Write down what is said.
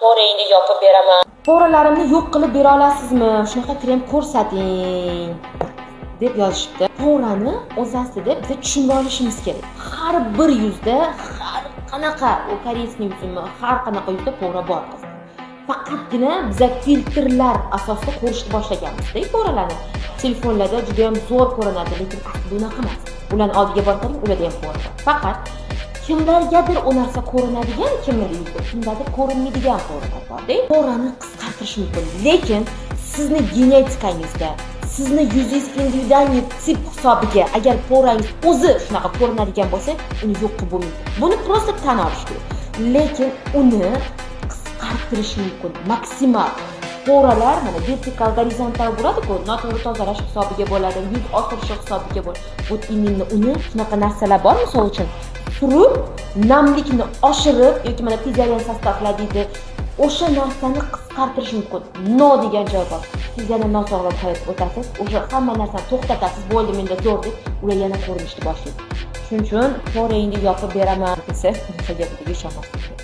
Porangni yopib beraman. Poralarimni yo'q qilib bera olasizmi? Shunaqa krem ko'rsating deb yozishibdi. Porani o'z aslida biz tushunib olishimiz kerak. Har bir yuzda har qanaqa koreysning yuzimi, har qanaqa yuzda pora bor. Faqatgina biza filtrlar asosida ko'rishni boshlaganmizda poralarni. Telefonlarda juda ham zo'r ko'rinadi, lekin aslida unaqa emas. Ularni oldiga borib, ularda ham pora bor. Faqat kimlargadir u narsa ko'rinadigan, kimlargadir kimdadir ko'rinmaydigan poralar bor-da. Porani qisqartirish mumkin, lekin sizni genetikangizda, sizni yuzingiz individualniy tip hisobiga agar porangiz o'zi shunaqa ko'rinadigan bo'lsa, uni yo'q qilib bo'lmaydi. Buni prosta tan olish kerak. Lekin uni qisqartirish mumkin. Maksimal poralar mana vertikal, gorizontal bo'ladi-ku, noto'g'ri tozalash hisobiga bo'ladi, yuz oqarishi hisobiga bo'ladi. Bu именно uni shunaqa narsalar bor, misol uchun surib, namlikni oshirib yoki mana pizzadan sostavlar deydi. O'sha narsani qisqartirish mumkin. No degan joy bor. Siz yana nosog'lom hayot o'tasiz, o'sha hamma narsani to'xtatasiz, bo'ldi menda zo'r deb, ular yana ko'rinishni boshlaydi. Shuning uchun porangni yopib beraman desa, hujjatga ishonmaslik kerak.